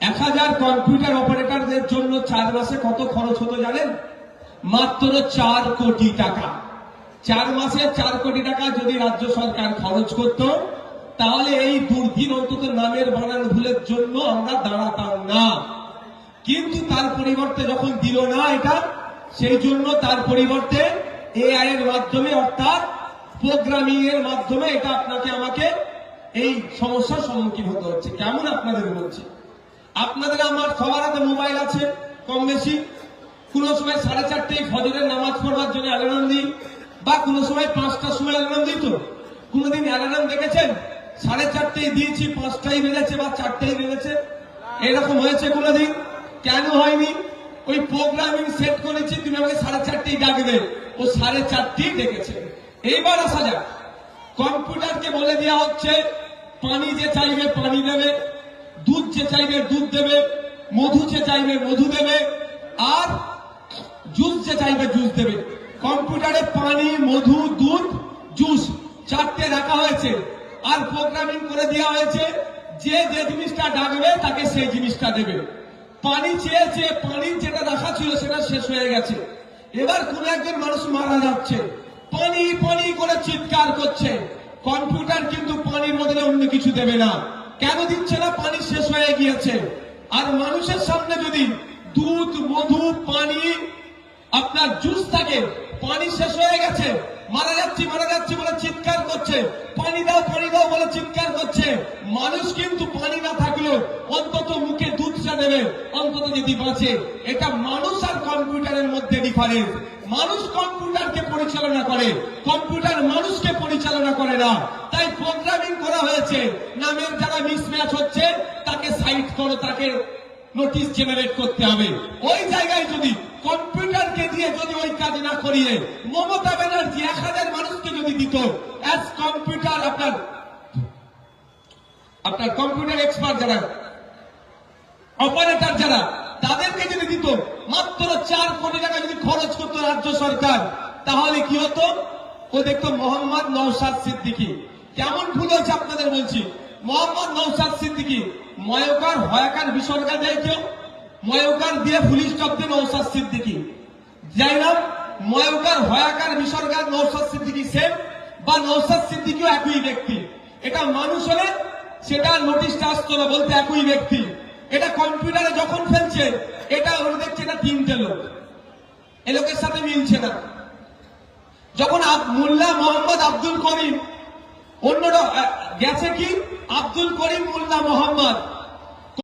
1000 computer অপারেটরদের জন্য 4 মাসে কত খরচ হতো জানেন? মাত্র 4 কোটি টাকা। 4 মাসে 4 কোটি টাকা যদি রাজ্য সরকার খরচ করত, তাহলে এই দুর্দিন অন্তত নামের বানান ভুলের জন্য আমরা দাঁড়াতাম না। কিন্তু তার পরিবর্তে যখন দিল না এটা, সেই জন্য তার পরিবর্তে এআই এর মাধ্যমে, অর্থাৎ প্রোগ্রামিং এর মাধ্যমে এটা আপনাকে আমাকে এই সমস্যার সম্মুখীন হতে হচ্ছে। কেমন আপনাদের বলছি, আপনাদের আমার সবার হাতে মোবাইল আছে কম বেশি। কোন সময় 4:30 ফজরের নামাজ পড়বার জন্য অ্যালার্ম দিই, বা কোন সময় 5টার সময় অ্যালার্ম দিই। তো কোনদিন অ্যালার্ম দেখেছেন 4:30 দিয়েছি 5টাই বেজেছে বা 4টাই বেজেছে? এরকম হয়েছে কোনদিন? কেন হয়নি? ওই প্রোগ্রামিং সেট করেছি তুমি আমাকে 4:30 ডাকবে, ও 4:30 ডেকেছে। এইবার আসা যাক, কম্পিউটারকে বলে দেওয়া হচ্ছে পানি যে চাইবে পানি দেবে, দুধ যে চাইবে দুধ দেবে, মধু যে চাইবে মধু দেবে, আর জুস যে চাইবে জুস দেবে। কম্পিউটারে পানি, মধু, দুধ, জুস 4টে রাখা হয়েছে, আর প্রোগ্রামিং করে দেওয়া হয়েছে যে যে জিনিসটা ডাকবে তাকে সেই জিনিসটা দেবে। পানি চেয়েছে, পানির যেটা রাখা ছিল সেটা শেষ হয়ে গেছে। এবার কোন একজন মানুষ মারা যাচ্ছে, পানি পানি করে চিৎকার করছে। কম্পিউটার কিন্তু পানির বদলে অন্য কিছু দেবে না। কেন দিচ্ছে না? পানি শেষ হয়ে গিয়েছে। আর মানুষের সামনে যদি দুধ, মধু, পানি, আপনার জুস থাকে, পানি শেষ হয়ে গেছে, মারা যাচ্ছি বলে চিৎকার করছে, পানি দাও বলে চিৎকার করছে। মানুষ কিন্তু পানি না থাকলেও অন্তত মুখে দুধটা দেবে, অন্তত যদি বাঁচে। এটা মানুষ আর কম্পিউটারের মধ্যে ডিফারেন্স। মানুষ কম্পিউটারকে পরিচালনা করে, কম্পিউটার মানুষকে পরিচালনা করে না। তাই প্রোগ্রামিং করা হয়েছে, নামের যারা মিসম্যাচ হচ্ছে তাকে সাইট করো, তাকে নোটিশ জেনারেট করতে হবে। ওই জায়গায় যদি কম্পিউটারকে দিয়ে যদি ওই কাজ না করিয়ে মমতা ব্যানার্জি 1000 মানুষকে যদি দিত অ্যাজ কম্পিউটার, আপনার কম্পিউটার এক্সপার্ট যারা অপারেটর যারা, তাদেরকে যদি দিত, মাত্র 4 কোটি টাকা যদি খরচ করতো রাজ্য সরকার, তাহলে কি হতো? ও দেখতো মোহাম্মদ নওশাদ সিদ্দিকী। কেমন ভুল হয়েছে আপনাদের বলছি। মোহাম্মদ নওশাদ সিদ্দিকী ময়কার হয়াকার বিসর্গা দেয় কেউ? ময়কার দিয়ে পুলিশ স্টপ দিয়ে নওশাদ সিদ্দিকী যাই না। ময়কার হয়াকার বিসর্গা নওশাদ সিদ্দিকী সেম, বা নওশাদ সিদ্দিকীও একই ব্যক্তি। এটা মানুষ হলে সেটা নোটিশটা আসতো না, বলতে একই ব্যক্তি। এটা কম্পিউটারে যখন ফেলছে, এটা ওরা দেখছে এটা 3টে লোক, এ লোকের সাথে মিলছে না। যখন মোল্লা মোহাম্মদ আব্দুল করিম, অন্যরা গেছে কি আব্দুল করিম মোল্লা মোহাম্মদ,